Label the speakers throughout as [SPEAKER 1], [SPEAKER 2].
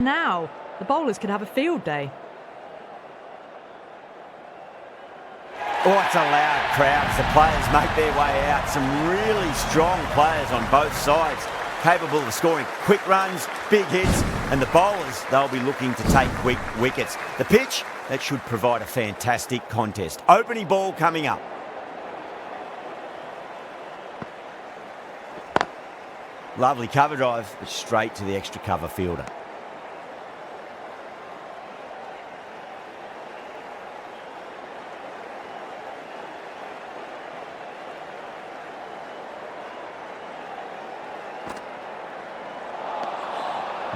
[SPEAKER 1] Now, the bowlers could have a field day.
[SPEAKER 2] Oh, it's a loud crowd as the players make their way out. Some really strong players on both sides, capable of scoring quick runs, big hits, and the bowlers, they'll be looking to take quick wickets. The pitch, that should provide a fantastic contest. Opening ball coming up. Lovely cover drive, but straight to the extra cover fielder.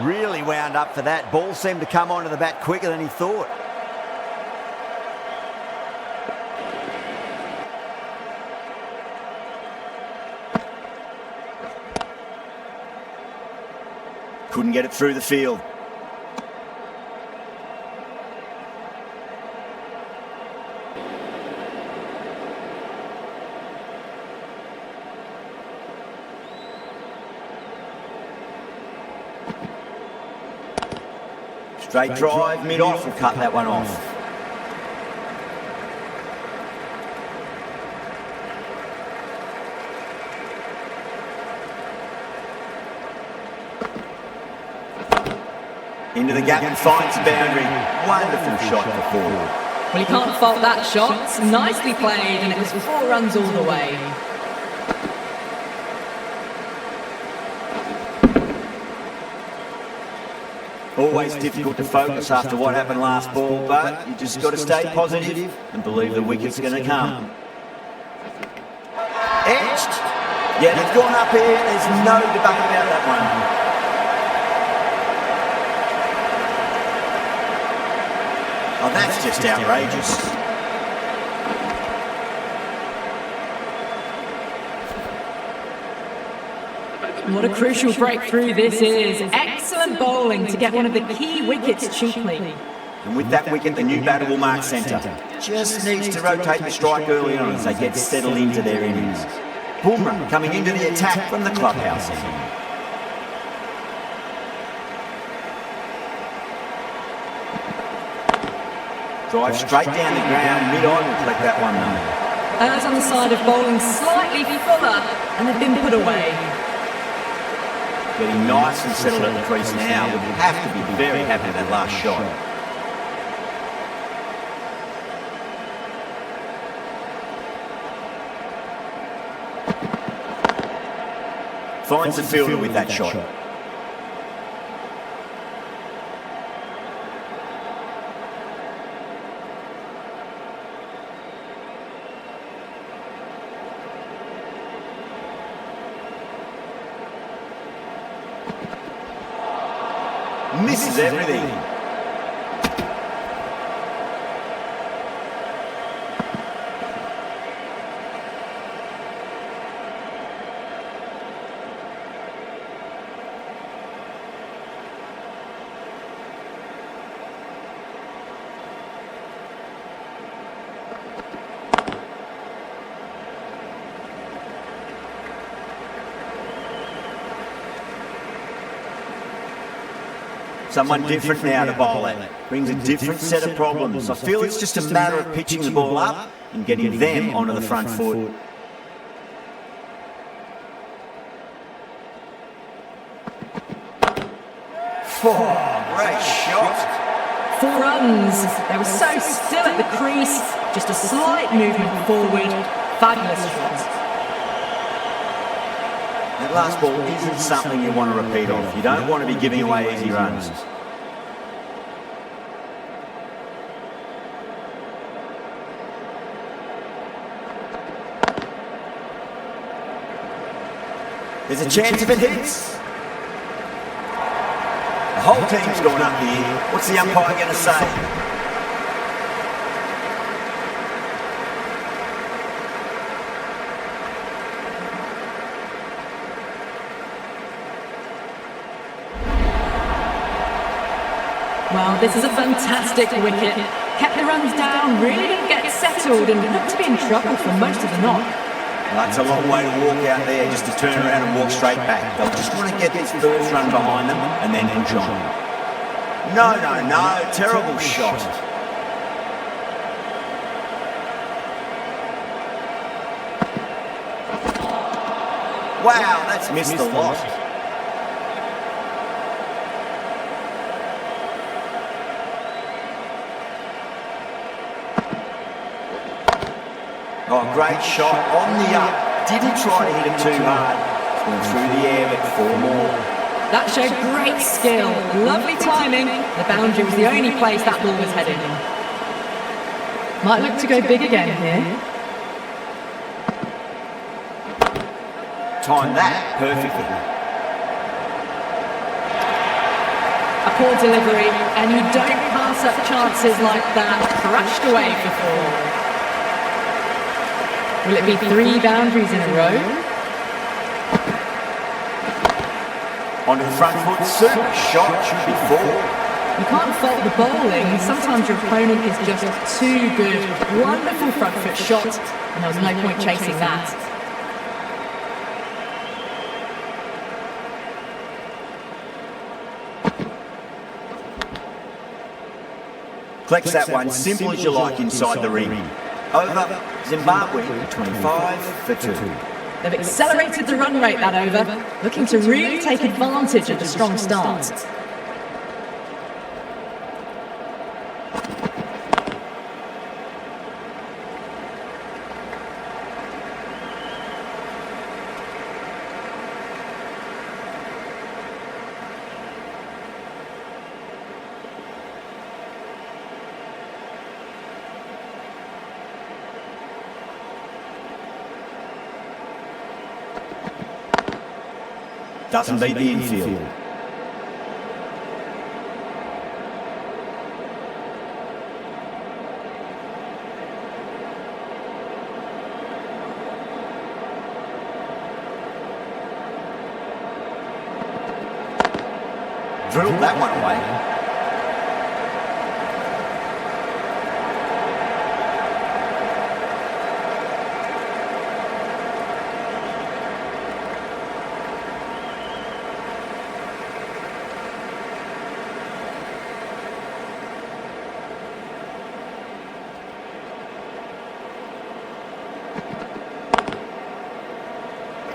[SPEAKER 2] Really wound up for that. Ball seemed to come onto the bat quicker than he thought. Couldn't get it through the field. Straight drive, mid-off, will cut that one off. Into the gap and finds the boundary. Wonderful shot for four.
[SPEAKER 1] Well, you can't fault that shot. It's nicely played, and it was 4 runs all the way.
[SPEAKER 2] Always difficult to focus after what happened last ball, but you just got to stay positive and believe the wicket's going to come. Edged. Yeah, they've gone up here. There's no debate about that one. Oh, that's just outrageous.
[SPEAKER 1] What a crucial breakthrough this is. Excellent bowling to get one of the key wickets cheaply.
[SPEAKER 2] And with that wicket, the new batter will mark centre. Just needs to rotate the strike early on as they get settled into their innings. Bumrah coming into the attack from the clubhouse end. Drive straight down the ground, mid-on, will collect that one though.
[SPEAKER 1] As on the side of bowling slightly fuller, and they've been put away.
[SPEAKER 2] Getting nice and settled at the crease now. Would have to be very happy with that last shot. Finds the fielder with that shot. Misses everything. Someone different now to bowl it. Brings a different set of problems. I feel it's just a matter of pitching the ball up and getting them onto the front foot. Great shot.
[SPEAKER 1] 4 runs. They were so still at the crease. Just a slight movement forward. Fabulous shot.
[SPEAKER 2] That last ball isn't something you want to repeat off. You don't want to be giving away easy runs. There's a chance if it hits. The whole team's gone up here. What's the umpire going to say?
[SPEAKER 1] Well, this is a fantastic wicket. Kept the runs down, really didn't get settled, and looked to be in trouble for most of the knock.
[SPEAKER 2] Well, that's a long way to walk out there just to turn around and walk straight back. They'll just want to get this first run behind them and then push on. No, terrible shot. Wow, that's missed the lot. Oh, great shot on the up. Didn't try to hit it too hard. Went through the air, but 4 more.
[SPEAKER 1] That showed great skill. Lovely timing. The boundary was the only place that ball was heading. Might look to go big again here.
[SPEAKER 2] Timed that perfectly.
[SPEAKER 1] A poor delivery, and you don't pass up chances like that. Crashed away for 4. Will it be 3 boundaries in a row?
[SPEAKER 2] Onto the front foot, super shot, should be 4.
[SPEAKER 1] You can't fault the bowling. Sometimes your opponent is just too good. Wonderful front foot shot, and there was no point chasing that.
[SPEAKER 2] Collects that one, simple as you like inside the ring. Over, Zimbabwe, 25 for 2.
[SPEAKER 1] They've accelerated the run rate that over, looking to really take advantage of the strong start.
[SPEAKER 2] Doesn't beat the infield. Drilled that one away.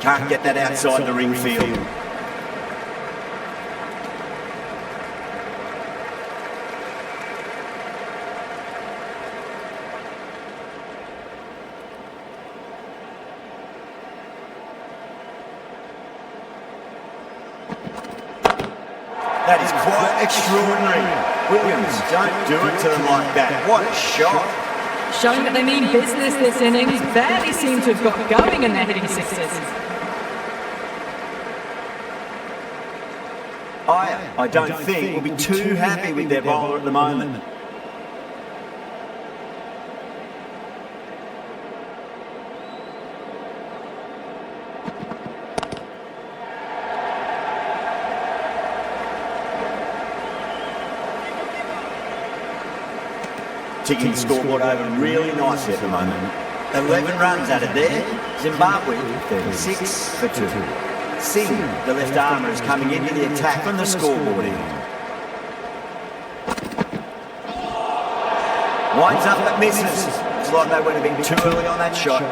[SPEAKER 2] Can't get that outside the ring field. That is quite extraordinary. Williams, don't do it to them like that. What a shot.
[SPEAKER 1] Showing that they mean business this innings, barely seem to have got going and they're hitting sixes.
[SPEAKER 2] I don't think we'll be too happy with their bowler at the moment. Ticking the scoreboard over really nicely at the moment. 11 runs added there. Zimbabwe 36 for 2. Singh, the left armour, is coming into the attack from the scoreboard end. Winds up but misses. It's like they went a bit too early on that shot.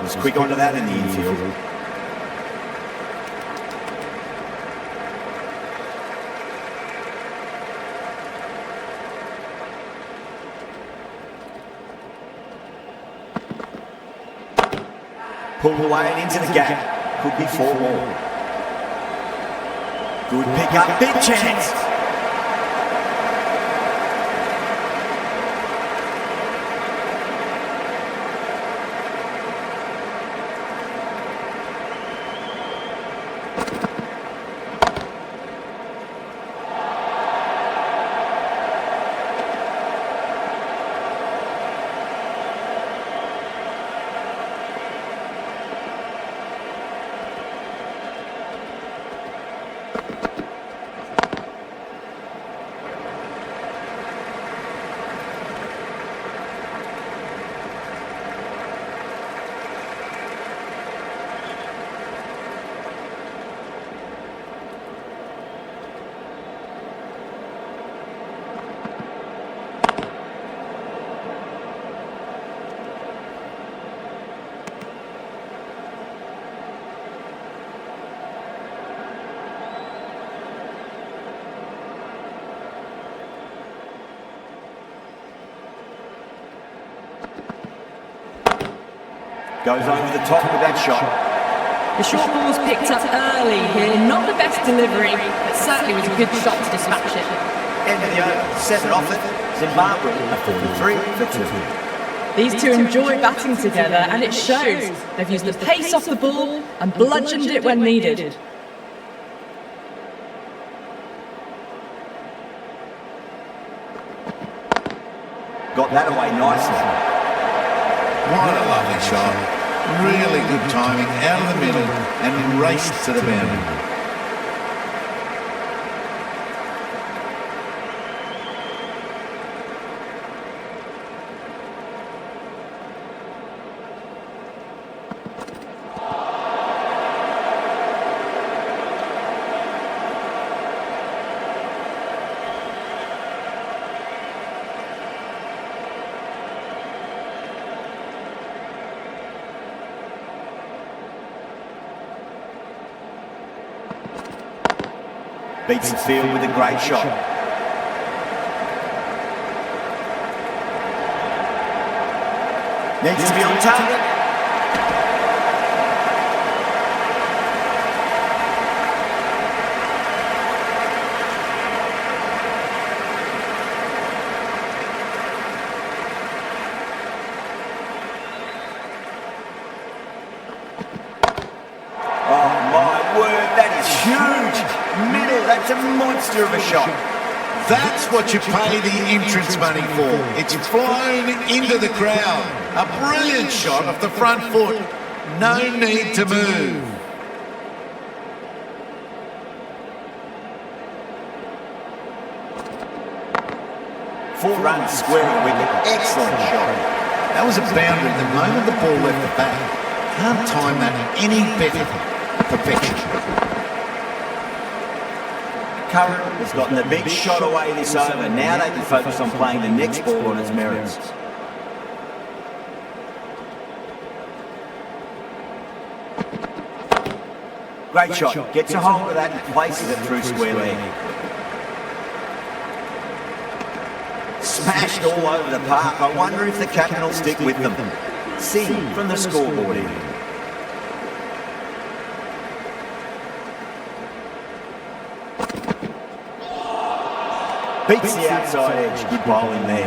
[SPEAKER 2] Was quick onto that in the infield. Pulled away and into the gap. Could be 4 more. Good pick up, big chance. Goes over the top with that shot.
[SPEAKER 1] The short ball's picked up early here. Not the best delivery, but certainly was a good shot to dispatch it.
[SPEAKER 2] End of the over. 7 off it. Zimbabwe are 43 for 2.
[SPEAKER 1] These two enjoy batting together, and it shows. They've used the pace off the ball and bludgeoned it when needed.
[SPEAKER 2] Got that away nicely.
[SPEAKER 3] What a lovely shot. Really good timing, out of the middle and raced to the boundary.
[SPEAKER 2] Beats the field with a great shot. Needs to be on target. Oh my word, that is huge. That's a monster of a shot.
[SPEAKER 3] That's what you pay the entrance money for. It's flown into the crowd. A brilliant shot off the front foot. No need to move.
[SPEAKER 2] Four runs square wicket. Excellent shot.
[SPEAKER 3] That was a boundary the moment the ball left the bat. Can't time that any better. Perfection.
[SPEAKER 2] Curran has gotten the big shot away this over. Now they can focus on playing the next ball on its merits. Great shot. Gets a hold of that and places it through square leg. Smashed all over the park. I wonder if the captain will stick with them. See from the scoreboard even. Beats the outside edge. Good bowling there.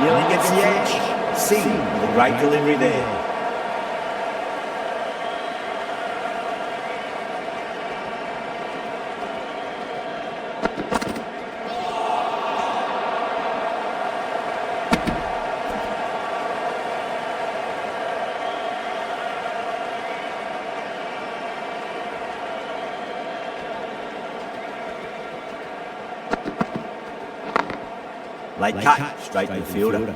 [SPEAKER 2] Nearly gets the edge. See with a great delivery there. Late cut, straight to the fielder.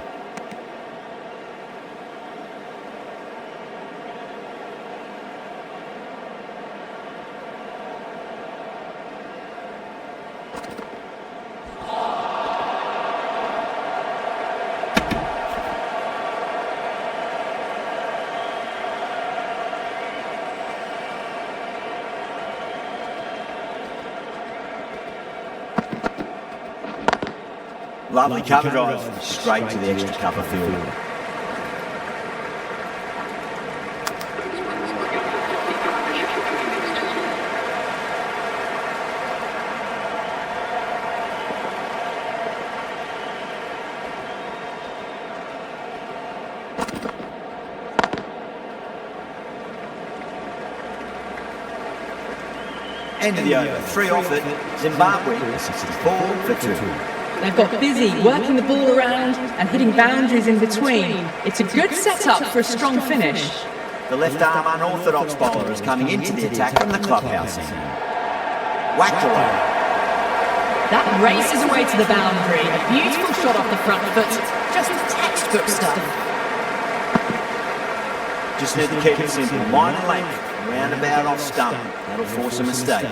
[SPEAKER 2] Lovely cover drive, straight to the extra cover field. End of the over, 3 off it. Zimbabwe 64 for 2.
[SPEAKER 1] They've got busy working the ball around and hitting boundaries in between. It's a good setup for a strong finish.
[SPEAKER 2] The left arm unorthodox bowler is coming into the attack from the clubhouse end. Whacked away.
[SPEAKER 1] That races away to the boundary. A beautiful shot off the front foot. Just textbook stuff.
[SPEAKER 2] Just need to keep it simple. Line and length. Roundabout off stump. That'll force a mistake.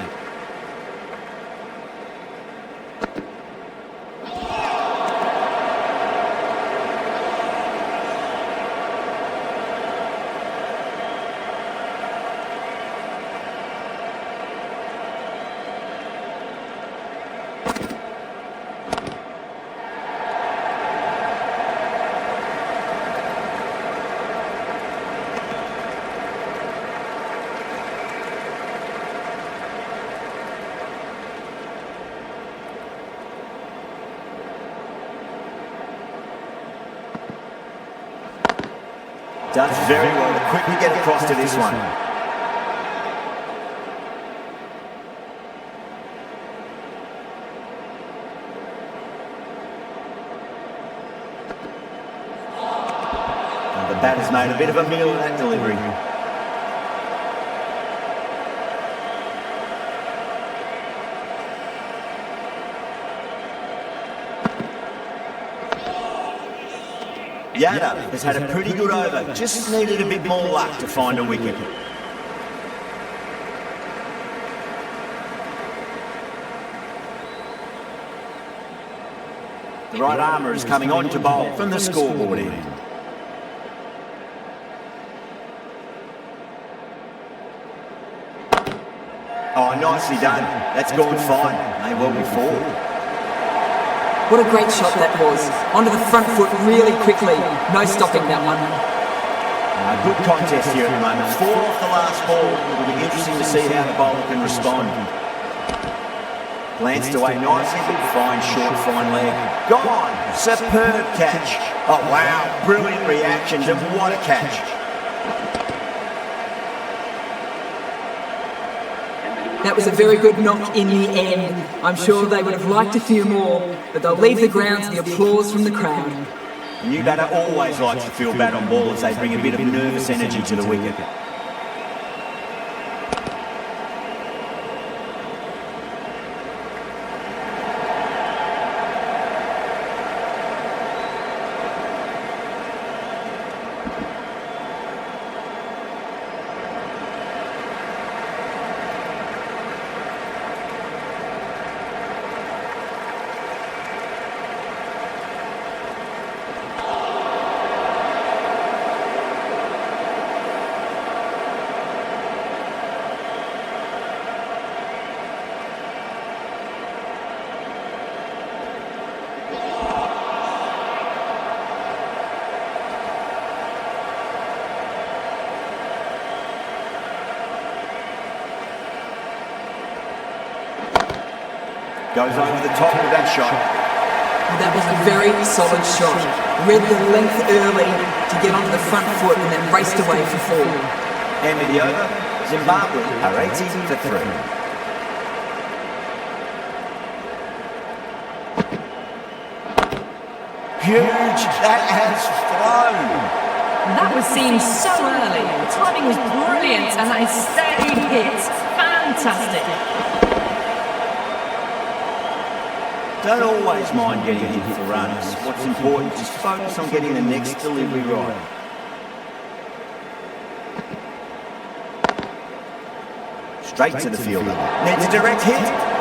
[SPEAKER 2] Does very well to quickly get across to this one. The batter's made a bit of a meal of that delivery. Yada has had a pretty good over, just needed a bit more luck to find a wicket. The right armour is coming on to bowl from the scoreboard end. Oh, nicely done. That's gone fine. May well be four.
[SPEAKER 1] What a great shot that was. Onto the front foot really quickly. No stopping that one.
[SPEAKER 2] A good contest here at the moment. 4 off the last ball. It'll be interesting to see how the bowler can respond. Glanced away nicely, but fine short, fine leg. Gone! Superb catch. Oh wow, brilliant reaction, and what a catch.
[SPEAKER 1] That was a very good knock in the end. I'm sure they would have liked a few more, but they'll leave the ground to the applause from the crowd.
[SPEAKER 2] The new batter always likes to feel bad on ball as they bring a bit of nervous energy to the wicket. Goes over the top of that shot.
[SPEAKER 1] That was a very solid shot. Read the length early to get onto the front foot and then raced away for 4.
[SPEAKER 2] End of the over. Zimbabwe are 80 for 3. Huge. That has flown.
[SPEAKER 1] That was seen so early. The timing was brilliant and they stayed hit. Fantastic.
[SPEAKER 2] Don't always mind getting hit for runs. What's important is focus on getting the next delivery right. Straight to the fielder. Needs a direct hit.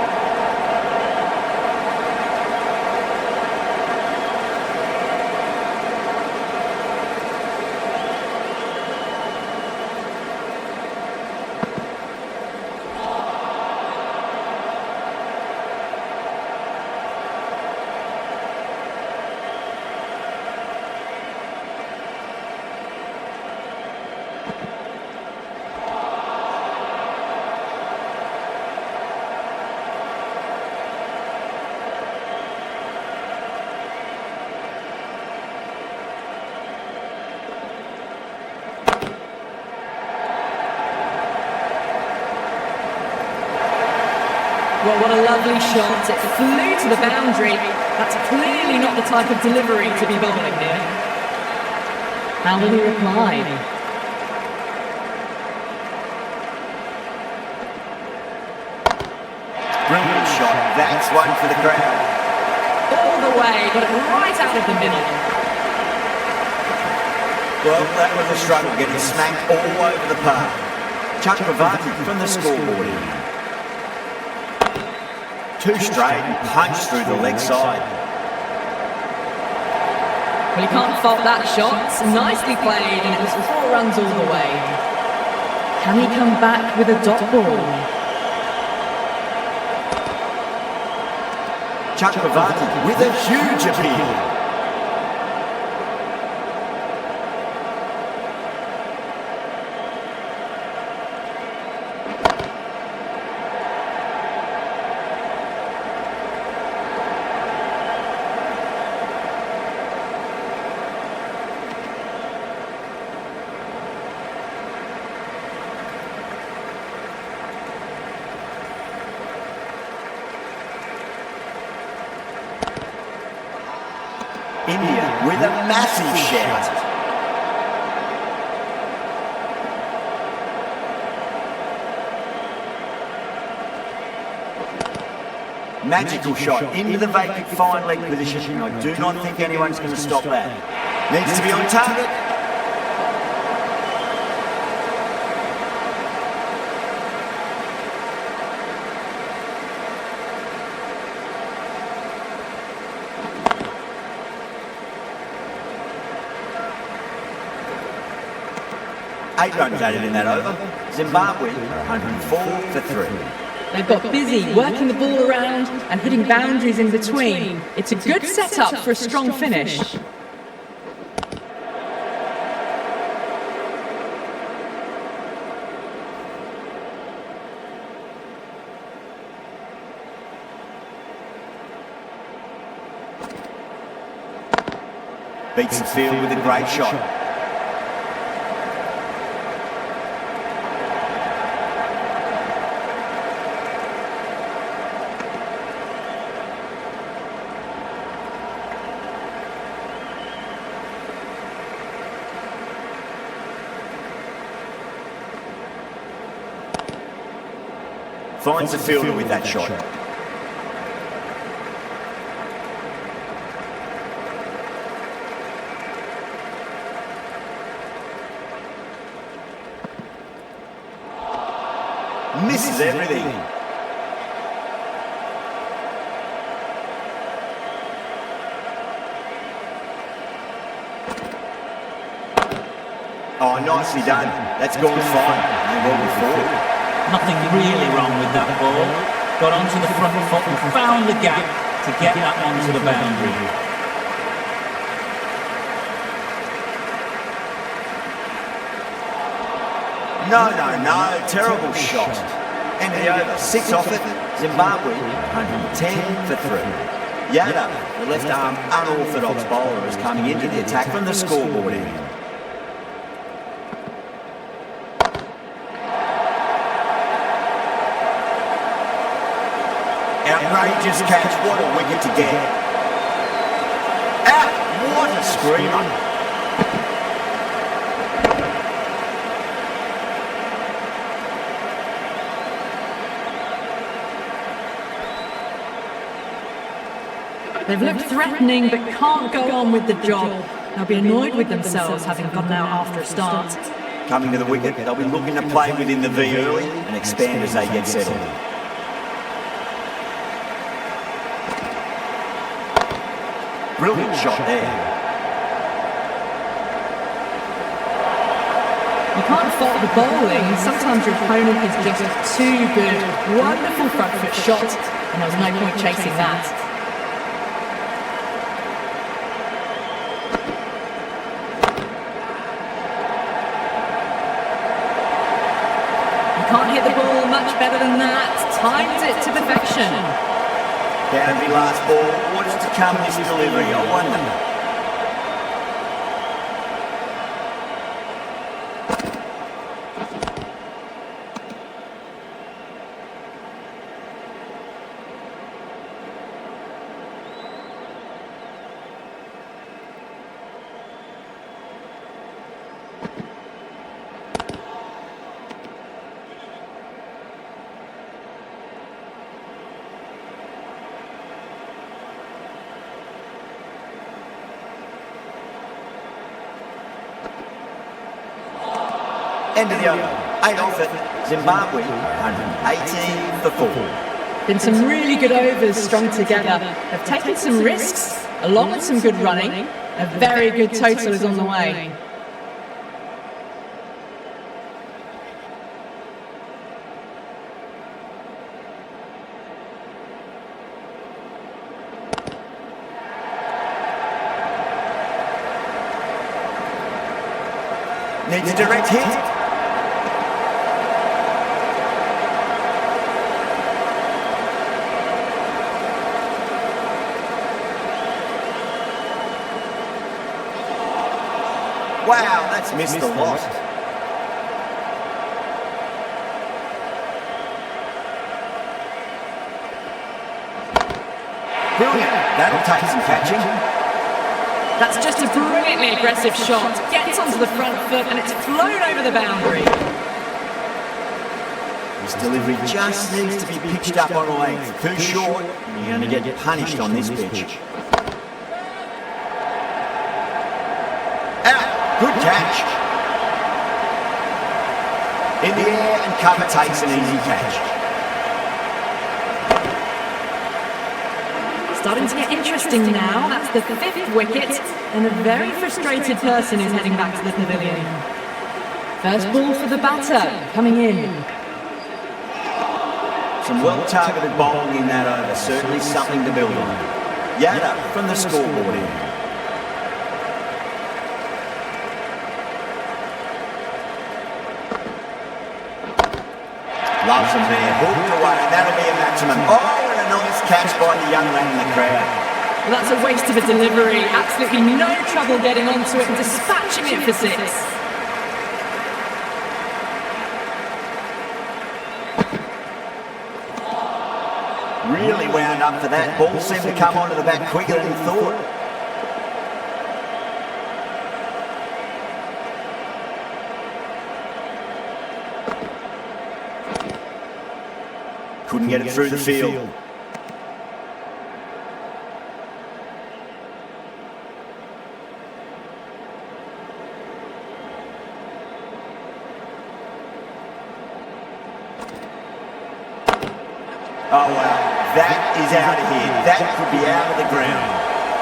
[SPEAKER 1] Well, what a lovely shot. It flew to the boundary. That's clearly not the type of delivery to be bowling here. How will he reply?
[SPEAKER 2] Brilliant shot. That's one for the crowd.
[SPEAKER 1] All the way, got it right out of the middle.
[SPEAKER 2] Well, that was a struggle, getting smacked all over the park. Chuck Pravati from the scoreboard end. 2 straight and punched through the leg side.
[SPEAKER 1] Well, you can't fault that shot. Nicely played, and it was 4 runs all the way. Can he come back with a dot ball?
[SPEAKER 2] Chuck Pravati with a huge appeal. India with a massive shout. Magical shot into the vacant fine leg position. I do not think anyone's going to stop that. Needs to be on target. 8 runs added in that over. Zimbabwe 104 for 3.
[SPEAKER 1] They've got busy working the ball around and hitting boundaries in between. It's a good setup for a strong finish.
[SPEAKER 2] Beats the field with a great shot. Finds the fielder with that shot. Misses everything. Oh, nicely done. That's gone fine. Well forward.
[SPEAKER 4] Nothing really wrong with that ball. Got onto the front foot and found the gap to get that onto the boundary.
[SPEAKER 2] No. Terrible shot. End of the over. 6 off it. Zimbabwe 110 for 3. Yada, the left arm unorthodox bowler, is coming into the attack from the scoreboard end. Outrageous catch, what a wicket to get. Out, what a screamer.
[SPEAKER 1] They've looked threatening but can't go on with the job. They'll be annoyed with themselves having gone out after a start.
[SPEAKER 2] Coming to the wicket, they'll be looking to play within the V early and expand as they get settled. Brilliant shot there.
[SPEAKER 1] You can't fault the bowling. Sometimes your opponent is just too good. Wonderful front foot shot, and there was no point chasing that. You can't hit the ball much better than that. Timed it to perfection.
[SPEAKER 2] Down to the last ball. What's to come in this delivery? I wonder. End of the over. 8 off it. Zimbabwe 118 for 4.
[SPEAKER 1] Been some really good overs strung together. They've taken some risks, along with some good running. A very good total is on the way.
[SPEAKER 2] Needs a direct hit. Wow, that's missed a lot. Brilliant. That'll take some catching.
[SPEAKER 1] That's just a brilliantly aggressive shot. Gets onto the front foot and it's flown over the boundary.
[SPEAKER 2] His delivery just needs to be pitched up on a length. Too short, and you're going to get punished on this pitch. Out! Good catch. In the air and cover takes an easy catch.
[SPEAKER 1] Starting to get interesting now. That's the 5th wicket, and a very frustrated person is heading back to the pavilion. First ball for the batter, coming in.
[SPEAKER 2] Some well-targeted bowling in that over, certainly something to build on. Yada from the scoreboard in. Loves him there, hooked away, and that'll be a maximum. Oh! Nice catch by the young man in the crowd.
[SPEAKER 1] Well, that's a waste of a delivery. Absolutely no trouble getting onto it and dispatching it for 6.
[SPEAKER 2] Really wound up for that. Ball seemed to come onto the bat quicker than he thought. Couldn't get it through the field. Oh wow, that is out of here. That could be out of the ground.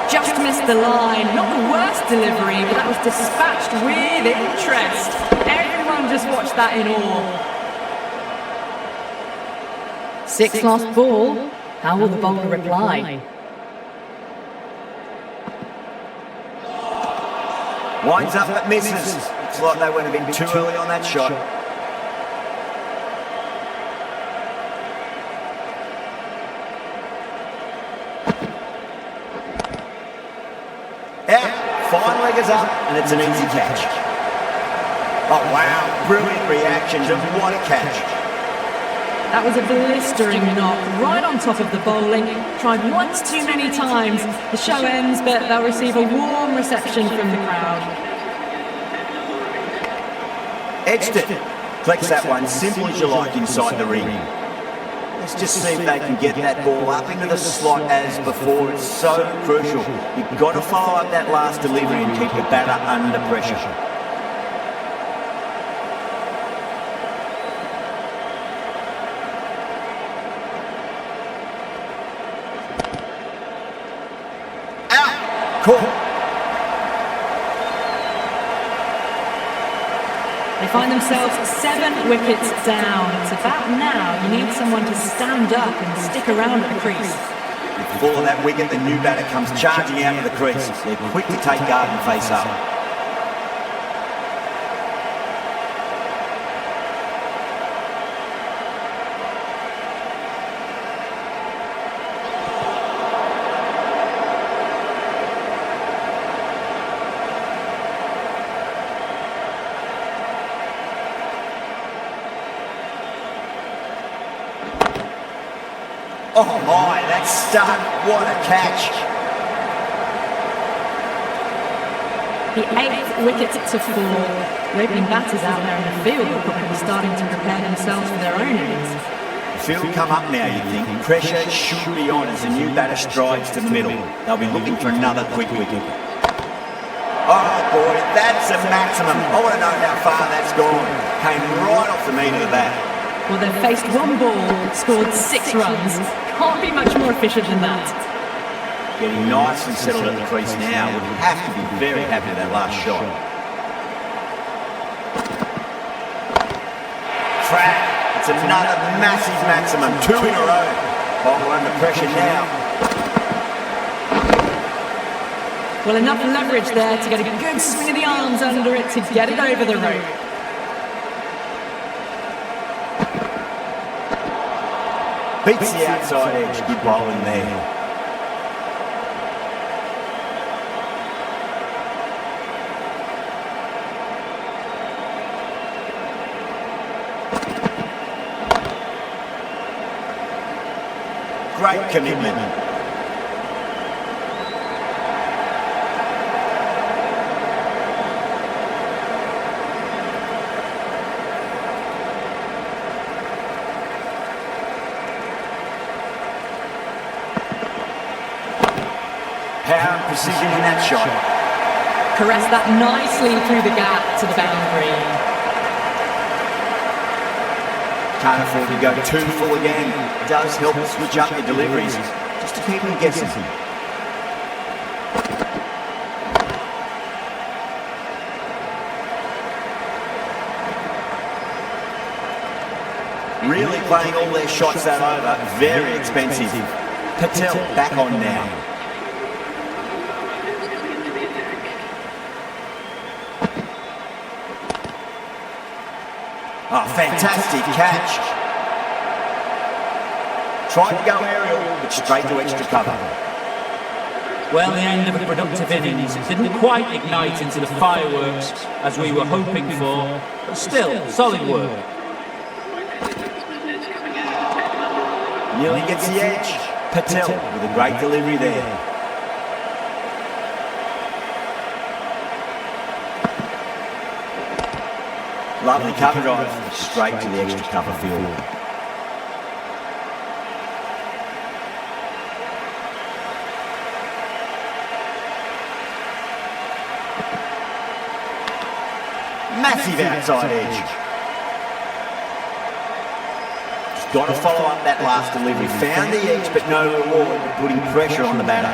[SPEAKER 1] Just missed the line. Not the worst delivery, but that was dispatched with interest. Everyone just watched that in awe. 6th last ball. How will the bowler reply?
[SPEAKER 2] Winds up but misses. Looks like they went a bit too early on that shot. Out. Fine leg is up and it's an easy catch. Oh wow, brilliant reaction to what a catch.
[SPEAKER 1] That was a blistering knock right on top of the bowling. Tried once too many times. The show ends, but they'll receive a warm reception from the crowd.
[SPEAKER 2] Edged it. Collects that one, simple as you like inside the ring. Let's just see if they can get that ball up into the slot as before. It's so crucial. You've got to follow up that last delivery and keep the batter under pressure. Caught.
[SPEAKER 1] They find themselves 7 wickets down. It's about now you need someone to stand up and stick around at the crease.
[SPEAKER 2] Before that wicket, the new batter comes charging out of the crease. They're quick to take guard and face up. Oh my, that's stuck. What a catch.
[SPEAKER 1] The 8th wicket to fall. The opening batters out there in the field are probably starting to prepare themselves for their own innings.
[SPEAKER 2] The field come up now, you think. Pressure should be on as the new batter strides to the middle. They'll be looking for another quick wicket. Oh boy, that's a maximum. I want to know how far that's gone. Came right off the meat of the bat.
[SPEAKER 1] Well, they've faced 1 ball, scored 6 runs. Can't be much more efficient than that.
[SPEAKER 2] Getting nice and settled at the crease now. Would have to be very happy with that last shot. Track. It's another massive maximum. 2 in a row. Bowler under pressure now.
[SPEAKER 1] Well, enough leverage there to get a good swing of the arms under it to get it over the rope.
[SPEAKER 2] Beats the outside edge. Good bowling there. Great commitment. precision in that shot.
[SPEAKER 1] Caressed that nicely through the gap to the boundary.
[SPEAKER 2] Can't afford to go too full again. It does help switch up your deliveries, just to keep them guessing. Really playing all their shots that over, very expensive. Patel back on now. Oh, fantastic catch. Tried to go aerial, but straight to extra cover.
[SPEAKER 4] Well, the end of a productive innings. It didn't quite ignite into the fireworks as we were hoping for, but still, solid work.
[SPEAKER 2] Nearly gets the edge. Patel with a great delivery there. Lovely cover drive, straight to the extra cover field. Massive outside edge. Got to follow up that last delivery. Found the edge, but no reward, putting pressure on the batter.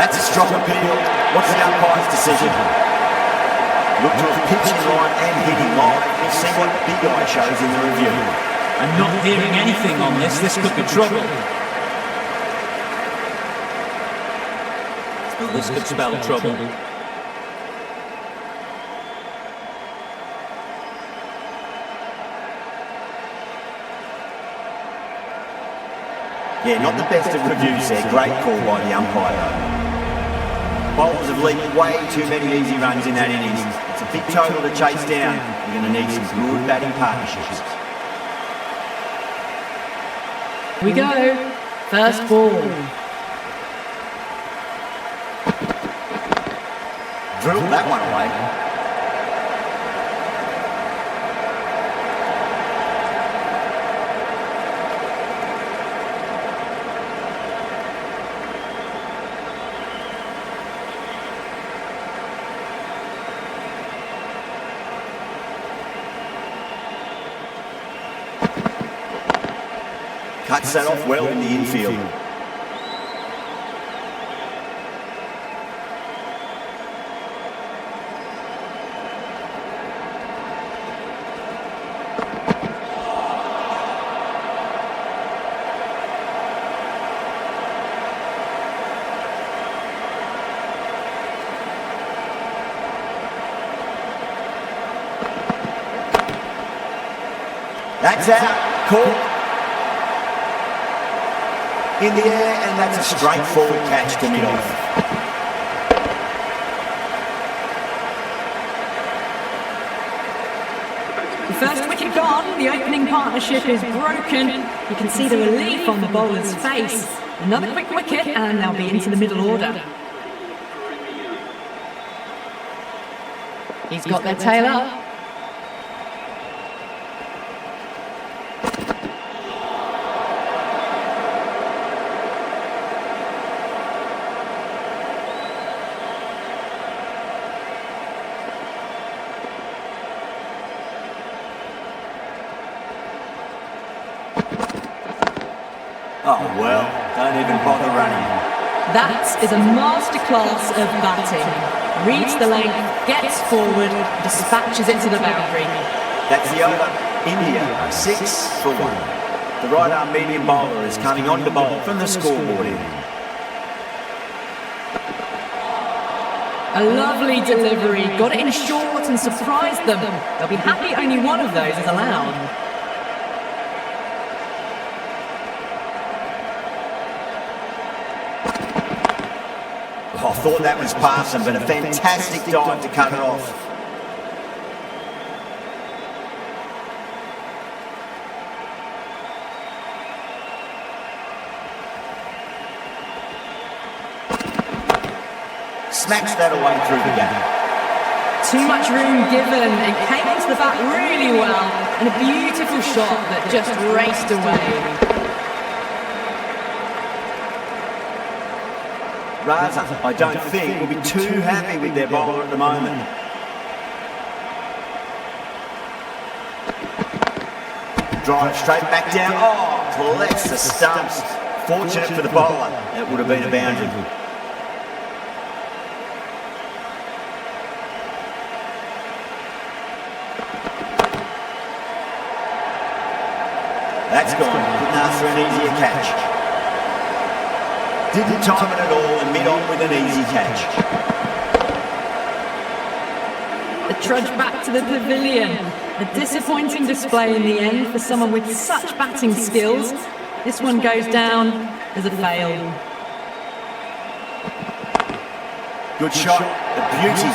[SPEAKER 2] That's a strong appeal. What's the umpire's decision? Look to have pitched in line and hitting live. We'll see what the big eye shows in the review.
[SPEAKER 4] I'm not hearing anything on this. This could be trouble. This could spell trouble.
[SPEAKER 2] Yeah, not the best of reviews there. Great call by the umpire though. Bowlers have leaked way too many easy runs in that innings. It's a big total to chase down. You're going to need some good batting partnerships.
[SPEAKER 1] Here we go. First ball.
[SPEAKER 2] Drilled that one away. Cuts that off well in the infield. That's out. Caught. In the air, and that's a straightforward catch to mid-off.
[SPEAKER 1] The first wicket gone, the opening partnership is broken. You can see the relief on the bowler's face. Another quick wicket, and they'll be into the middle order. He's got their tail up.
[SPEAKER 2] Oh well, don't even bother running.
[SPEAKER 1] That is a masterclass of batting. Reads the length, gets forward, dispatches it to the boundary.
[SPEAKER 2] That's the over. India 6 for 1. The right arm medium bowler is coming on to bowl from the scoreboard end.
[SPEAKER 1] A lovely delivery, got it in short and surprised them. They'll be happy only one of those is allowed.
[SPEAKER 2] I thought that was past him, but a fantastic dive to cut it off. Smacks that away through the gap.
[SPEAKER 1] Too much room given. It came onto the bat really well, and a beautiful shot that just raced away.
[SPEAKER 2] Raza, I don't think, will be too happy with their bowler at the moment. Drive straight back down. Oh, collects the stumps. Fortunate for the bowler. That would have been a boundary. That's gone. Couldn't ask for an easier catch. Didn't time it at all and mid-on with an easy catch.
[SPEAKER 1] The trudge back to the pavilion. A disappointing display in the end for someone with such batting skills. This one goes down as a fail.
[SPEAKER 2] Good shot. The beauty.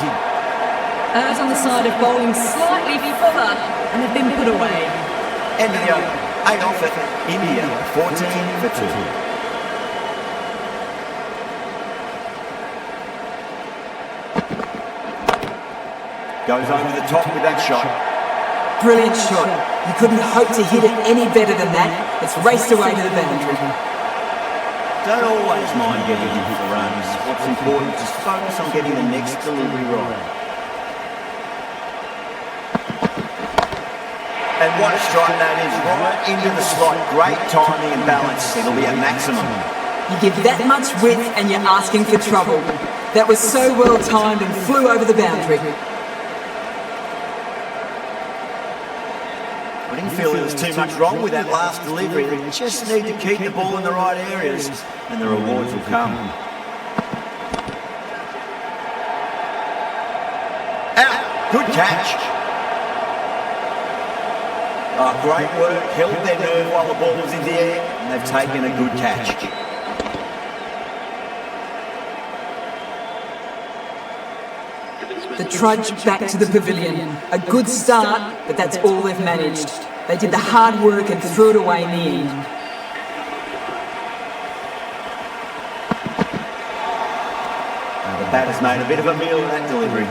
[SPEAKER 1] Errs on the side of bowling slightly fuller and have been put away.
[SPEAKER 2] End of the over. 8 off it. India 14 for 2. Goes over the top with that shot.
[SPEAKER 5] Brilliant shot. You couldn't hope to hit it any better than that. It's raced away to the boundary.
[SPEAKER 2] Don't always mind getting hit for runs. What's important is focus on getting the next delivery right. And what a strike that is, right into the slot. Great timing and balance. It'll be a maximum.
[SPEAKER 5] You give that much width and you're asking for trouble. That was so well timed and flew over the boundary.
[SPEAKER 2] I didn't feel there was too much wrong with that last delivery. They just need to keep the ball in the right areas and the rewards will come. Out! Good catch. Oh, great work. Held their nerve while the ball was in the air and they've taken a good catch.
[SPEAKER 5] The trudge back to the pavilion. A good start, but that's all they've managed. They did the hard work and threw it away in the end.
[SPEAKER 2] The batter's made a bit of a meal of that delivery.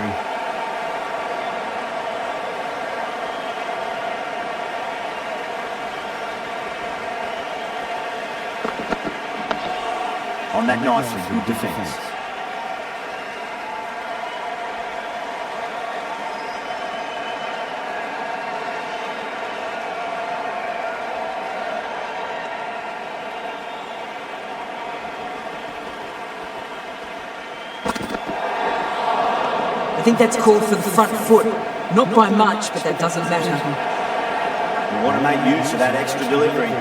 [SPEAKER 2] On that nicely, good defence.
[SPEAKER 5] I think that's called for the front foot. Not by much, but that doesn't matter.
[SPEAKER 2] We want to make use of that extra delivery.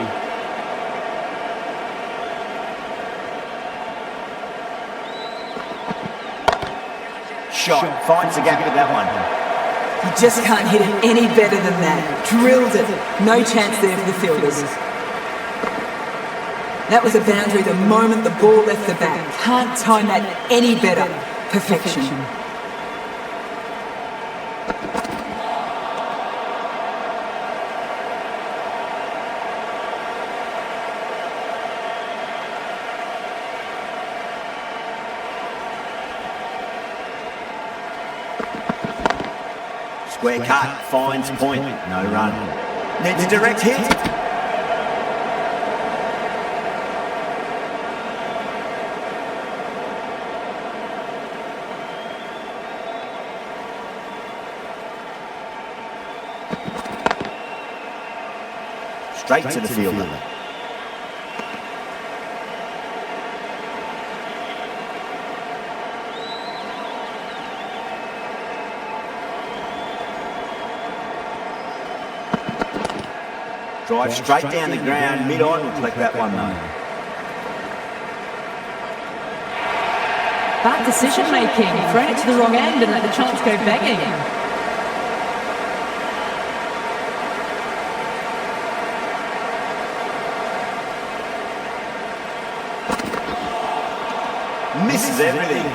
[SPEAKER 2] Shot, finds the gap with that one.
[SPEAKER 5] You just can't hit it any better than that. Drilled it. No chance there for the fielders. That was a boundary the moment the ball left the bat. Can't time that any better. Perfection.
[SPEAKER 2] Square cut, finds point, no run. Needs a direct hit. Straight to the fielder. Drive straight down the ground, mid-on, will collect that one though.
[SPEAKER 1] Bad decision making, thrown it to the wrong end and let the chance go begging.
[SPEAKER 2] Misses everything.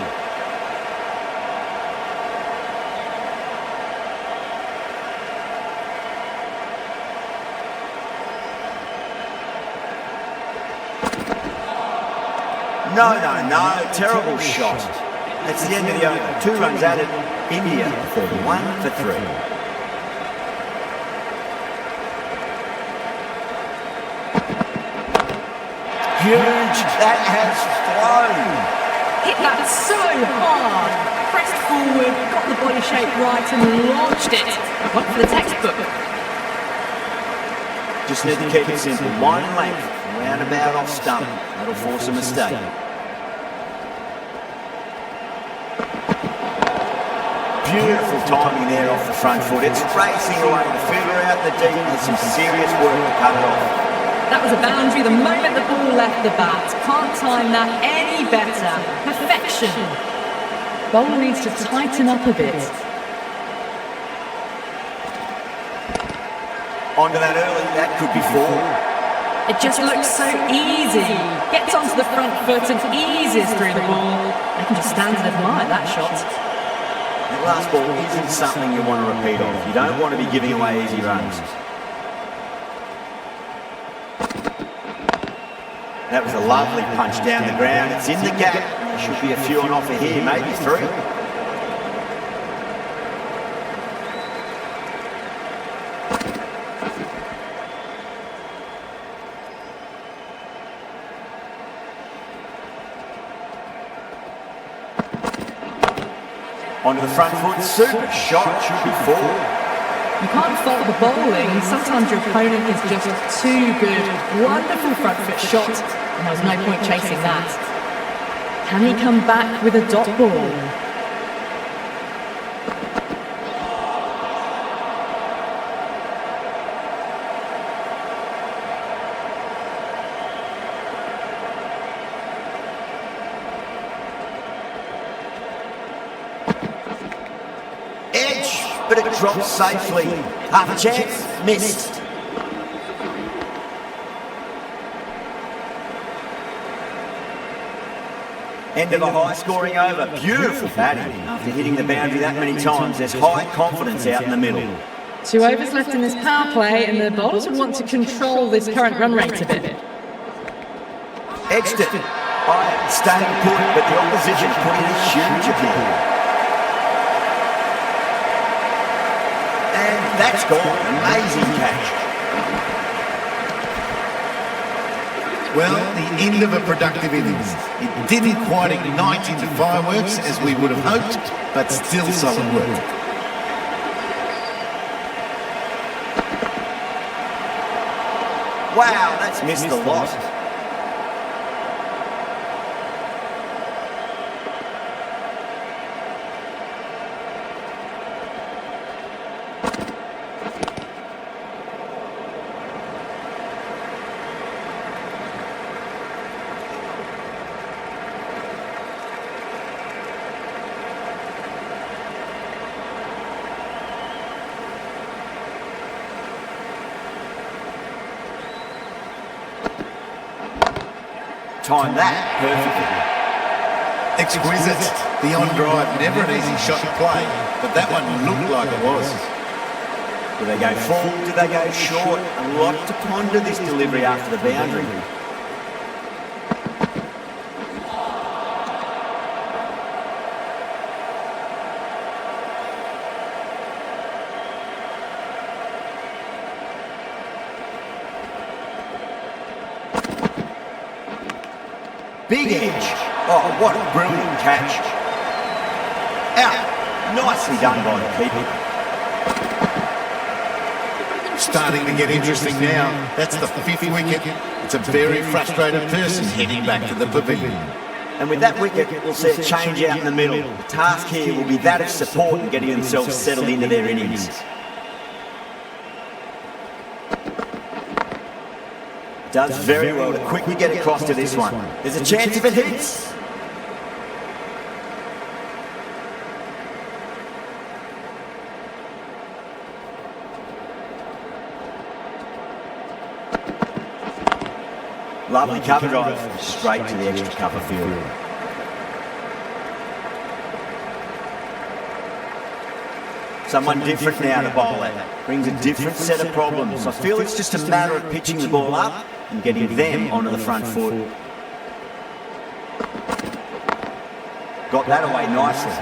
[SPEAKER 2] No, terrible shot. That's the end of the over. 2 runs added. India for 1 for 3. Huge. That has flown.
[SPEAKER 1] Hit that so hard. Pressed forward, got the body shape right and launched it. Went for the textbook.
[SPEAKER 2] Just need to keep it simple. Line and length, roundabout off stump. That'll force a mistake. Beautiful timing there off the front foot. It's racing away. The fielder out the deep has some serious work to cut it off.
[SPEAKER 1] That was a boundary the moment the ball left the bat. Can't time that any better. Perfection. Bowler needs to tighten up a bit.
[SPEAKER 2] Onto that early, that could be 4.
[SPEAKER 1] It just looks so easy. Gets onto the front foot and eases through the ball. I can just stand and admire that shot.
[SPEAKER 2] The last ball isn't something you want to repeat of. You don't want to be giving away easy runs. That was a lovely punch down the ground. It's in the gap. There should be a few on offer here, maybe 3. Onto the front foot, super shot, should be 4.
[SPEAKER 1] You can't fault the bowling. Sometimes your opponent is just too good. Wonderful front foot shot, and there was no point chasing that. Can he come back with a dot ball?
[SPEAKER 2] But it drops safely. Half a chance, missed. End of a high-scoring over. Beautiful batting. After hitting the boundary that many times, there's high confidence out in the middle.
[SPEAKER 1] 2 overs left in this power play, and the bowlers would want to control this current run rate a bit.
[SPEAKER 2] Edged it. Staying put, but the opposition put in a huge appeal. And that's gone. Amazing catch.
[SPEAKER 3] Well, the end of a productive innings. It didn't quite ignite into fireworks as we would have hoped, but still solid work.
[SPEAKER 2] Wow, that's missed a lot. Time that perfectly.
[SPEAKER 3] Exquisite. The on-drive, never an easy shot to play, but that one looked like it was.
[SPEAKER 2] Do they go full? Do they go short? A lot to ponder this delivery after the boundary. Big edge. Oh, what a brilliant catch. Out. Nicely done by the keeper.
[SPEAKER 3] Starting to get interesting now. That's the 5th wicket. It's a very frustrated person heading back to the pavilion.
[SPEAKER 2] And with that wicket, we'll see a change out in the middle. The task here will be that of support and getting themselves settled into their innings. Does very well to quickly get across to this one. There's a chance if it hits. Lovely cover drive, straight to the extra cover field. Someone different now to bowl at. Brings a different set of problems. I feel it's just a matter of pitching the ball up and getting them onto the front foot. Got that away nicely.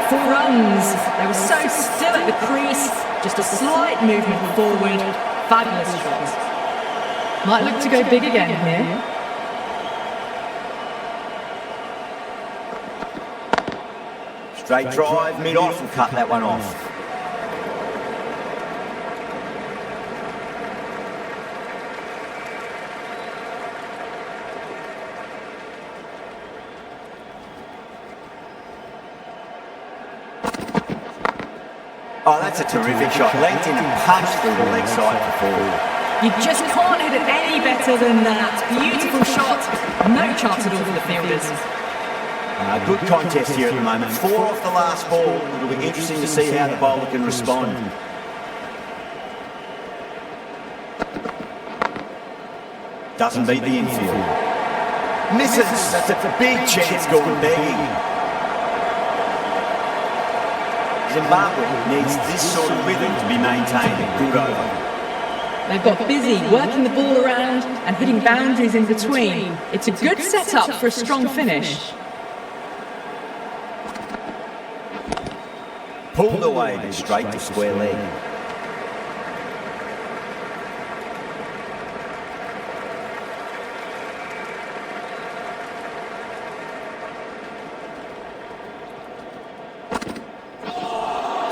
[SPEAKER 1] 4 runs. They were so still at the crease. Just a slight movement forward. Fabulous shot. Might look to go big again here.
[SPEAKER 2] Straight drive, mid-off, and cut that one off. Oh, that's a terrific shot. Leant in and punched through the leg side for four.
[SPEAKER 1] You just can't hit it any better than that. Beautiful shot. No chance at all for the fielders.
[SPEAKER 2] Good contest here at the moment. 4 off the last ball. It'll be interesting to see how the bowler can respond. Doesn't beat the infield. Misses. That's a big chance, Gordon begging. Zimbabwe needs this sort of rhythm to be maintained. Good over.
[SPEAKER 1] They've got busy working the ball around and hitting boundaries in between. It's a good setup for a strong finish.
[SPEAKER 2] Pulled away, but straight to square leg.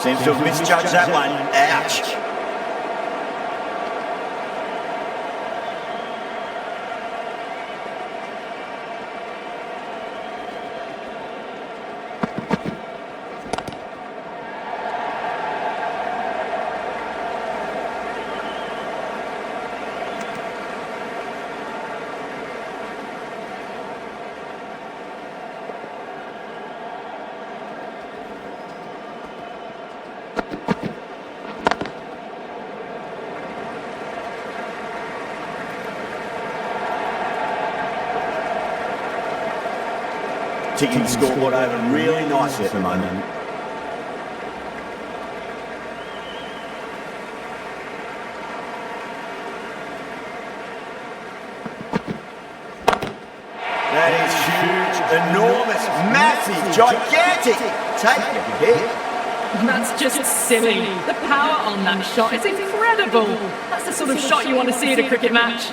[SPEAKER 2] Seems to have misjudged that one. Ouch. Ticking the scoreboard over really nicely at the moment. That is huge, enormous, massive, gigantic. Take your pick.
[SPEAKER 1] That's just silly. The power on that shot is incredible. That's the sort of shot you want to see at a cricket match.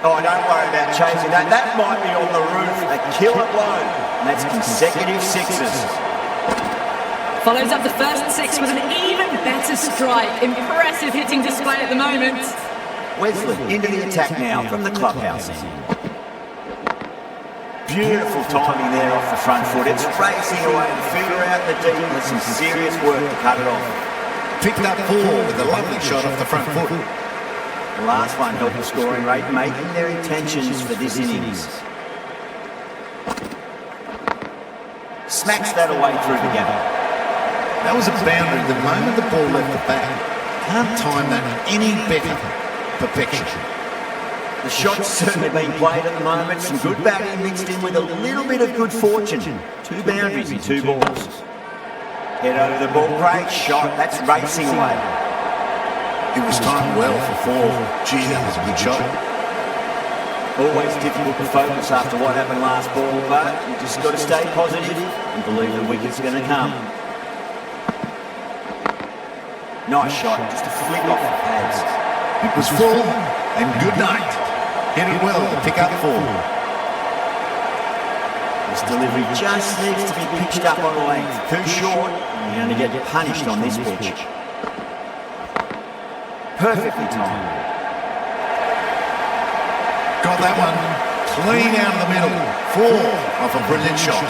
[SPEAKER 2] Oh, don't worry about chasing that. That might be on the roof. A killer blow. And that's consecutive sixes.
[SPEAKER 1] Follows up the first 6 with an even better strike. Impressive hitting display at the moment.
[SPEAKER 2] Wesley into the attack now from the clubhouse end. Beautiful timing there off the front foot. It's racing away. The fielder out in the deep with some serious work to cut it off.
[SPEAKER 3] Picked up 4 with a lovely shot off the front foot.
[SPEAKER 2] The last one helped the scoring rate, making their intentions for this innings. Smacks that away through the gap.
[SPEAKER 3] That was a boundary the moment the ball left the bat. Can't time that any better. Perfection.
[SPEAKER 2] The shot's certainly being played at the moment. Some good batting mixed in with a little bit of good fortune. 2 boundaries and 2 balls. Head over the ball. Great shot. That's racing away.
[SPEAKER 3] It was timed well for 4. Gee, that was a good shot.
[SPEAKER 2] Always difficult to focus after what happened last ball, but you just got to stay positive and believe the wicket's going to come. Nice shot, just a flick off the pads.
[SPEAKER 3] It was full, and good night. Hit it well to pick up 4.
[SPEAKER 2] This delivery just needs to be pitched up on length. Too short, and you're going to get punished on this pitch. Perfectly timed.
[SPEAKER 3] Got that one clean out of the middle. 4 off a brilliant shot.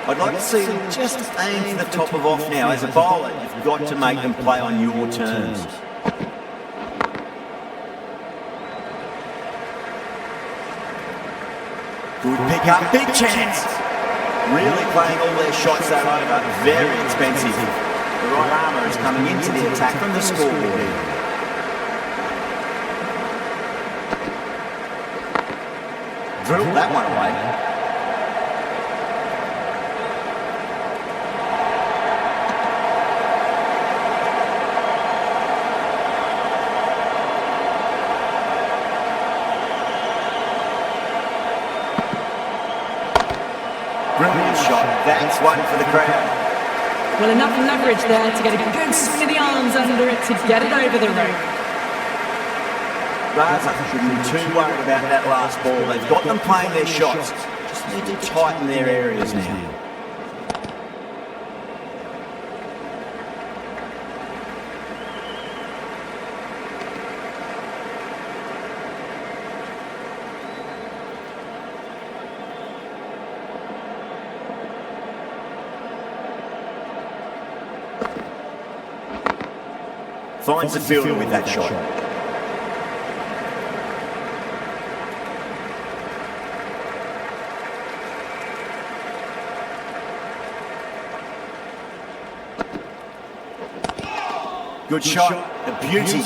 [SPEAKER 2] I'd like to see them just aim for the top of off now. As a bowler, you've got to make them play on your terms. Good pick up, big chance. Really playing all their shots that over. Very expensive. The right armour is coming into the attack from the scoreboard. Drilled that one away. Brilliant shot. That's one for the crowd.
[SPEAKER 1] Well, enough leverage there to get a good swing of the arms under it to get it over the rope.
[SPEAKER 2] Raza shouldn't be too worried about that last ball. They've got them playing their shots. Just need to tighten their areas now. Finds the fielder with that shot. Good shot, a beauty.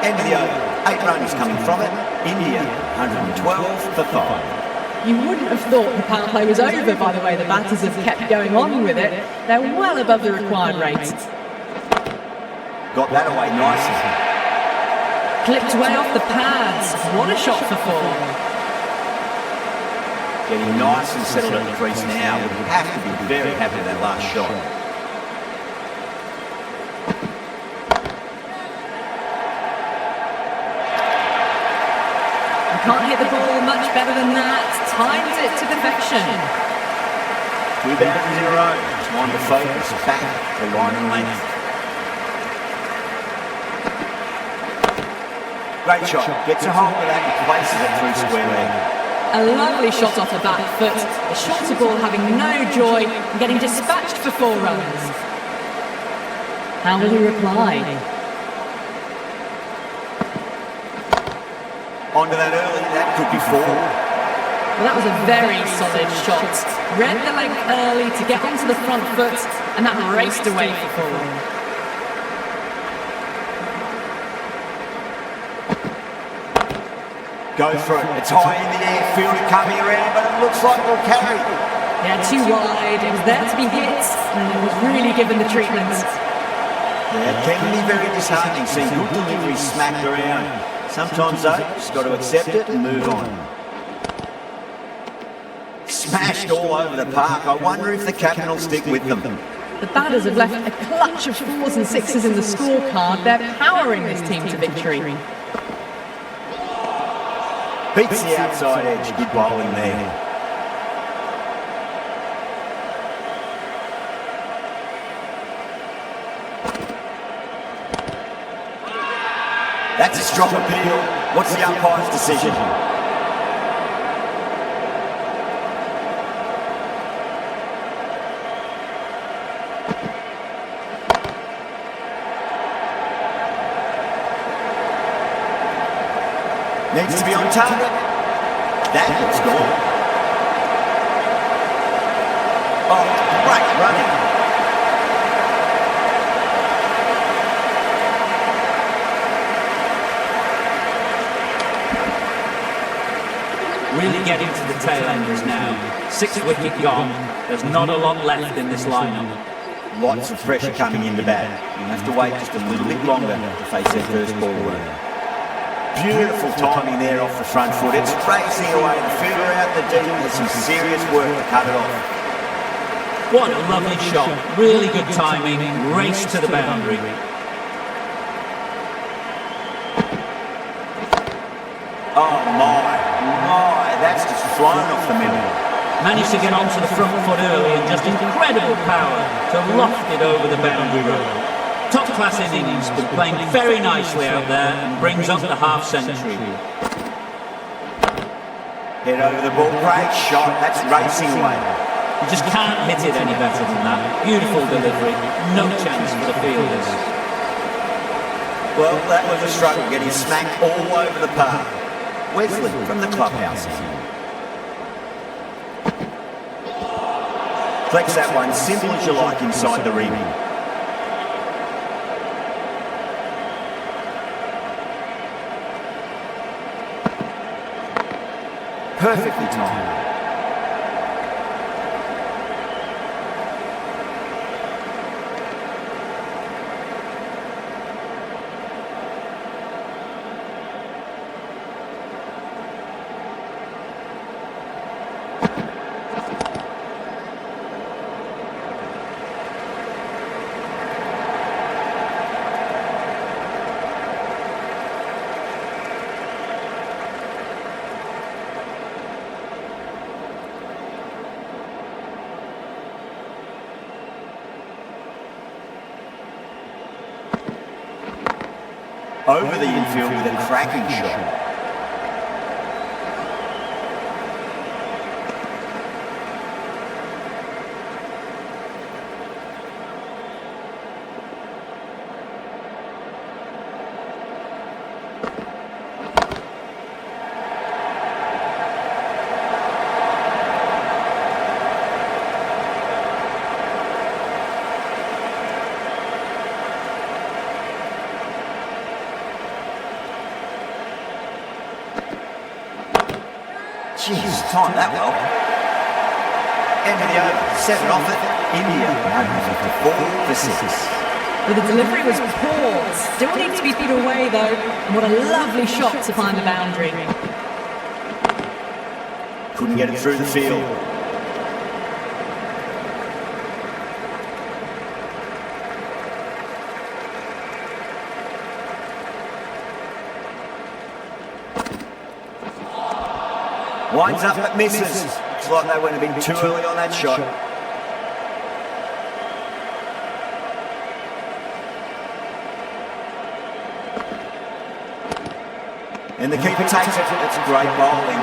[SPEAKER 2] End of the over. 8 runs coming from it. India, 112 for 5.
[SPEAKER 1] You wouldn't have thought the power play was over by the way the batters have kept going on with it. They're well above the required rate.
[SPEAKER 2] Got that away nicely.
[SPEAKER 1] Clipped way off the pads. What a shot for 4.
[SPEAKER 2] Getting nice and settled at the crease now. Would have to be very happy with that last shot.
[SPEAKER 1] Can't hit the ball much better than that. Timed it to perfection.
[SPEAKER 2] 2 boundaries in a row. Time to focus back to line and length. Great shot. Gets a hold of that and places it through square leg.
[SPEAKER 1] A lovely shot off the back foot. The shorter ball having no joy and getting dispatched for 4 runs. How will he reply?
[SPEAKER 2] Onto that early, that could be 4.
[SPEAKER 1] Well, that was a very solid shot. Read the leg early to get onto the front foot, and that raced away for 4.
[SPEAKER 2] Go for it. It's high in the air, fielder coming around, but it looks like we'll carry.
[SPEAKER 1] Yeah, too wide. It was there to be hit, and it was really given the treatment.
[SPEAKER 2] Yeah, it can be very disheartening seeing good delivery smacked around. Sometimes though, just got to accept it and move on. Smashed all over the park. I wonder if the captain will stick with them.
[SPEAKER 1] The batters have left a clutch of 4s and 6s in the scorecard. They're powering this team to victory.
[SPEAKER 2] Beats the outside edge. Good bowling there. That's a strong appeal. What's the umpire's decision? Needs to be on target. That looks gone. Oh, great running.
[SPEAKER 4] Really getting to the tail enders now. 6th wicket gone. There's not a lot left in this lineup.
[SPEAKER 2] Lots of pressure coming into bat. You'll have to wait just a little bit longer to face their first ball run. Beautiful timing there off the front foot. It's racing away. The fielder out the deep has some serious work to cut it off.
[SPEAKER 4] What a lovely shot. Really good timing. Race to the boundary.
[SPEAKER 2] Oh my, that's just flown off the middle.
[SPEAKER 4] Managed to get onto the front foot early and just incredible power to loft it over the boundary road. Top class innings, been playing very nicely out there and brings up the half century.
[SPEAKER 2] Head over the ball, great shot, that's racing away.
[SPEAKER 4] You just can't hit it any better than that. Beautiful delivery, no chance for the fielders.
[SPEAKER 2] Well, that was a struggle, getting smacked all over the park. Wesley from the clubhouse. Flex that one, simple as you like inside the ring. Perfectly timed. over the infield with a cracking shot. Jeez, timed that well. End of the over, 7 off it. India now moves up to 4 for 6.
[SPEAKER 1] But the delivery was poor. Still needs to be put away though. And what a lovely shot to find the boundary.
[SPEAKER 2] Couldn't get it through the field. Winds up but misses. Looks like they went a bit too early on that shot. And the keeper takes it. That's great bowling.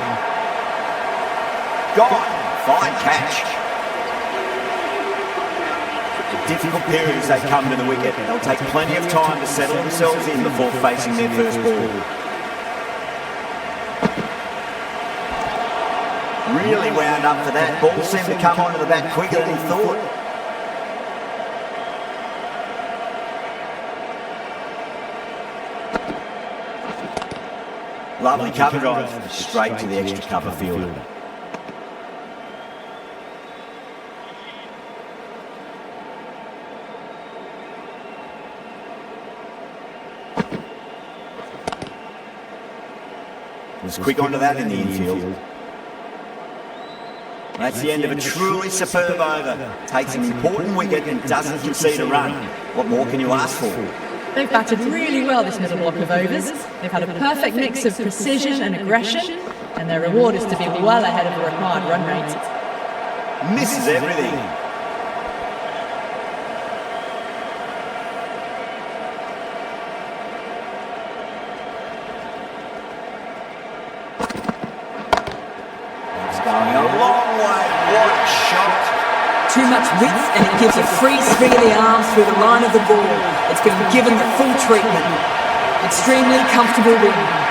[SPEAKER 2] Gone. Fine catch. A difficult period as they come to the wicket. They'll take plenty of time to settle themselves in before facing their first ball. Really wound up for that. Ball seemed to come onto the bat quicker than he thought. Lovely cover drive, straight to the extra cover fielder. Was quick onto that in the infield. That's the end of a truly superb over. Takes an important wicket and doesn't concede a run. What more can you ask for?
[SPEAKER 1] They've batted really well this middle block of overs. They've had a perfect mix of precision and aggression, and their reward is to be well ahead of the required run rate.
[SPEAKER 2] Misses everything. It's going a long way. What a shot.
[SPEAKER 5] Too much width and it gives a free swing of the arms through the line of the ball. It's been given the full treatment. Extremely comfortable win.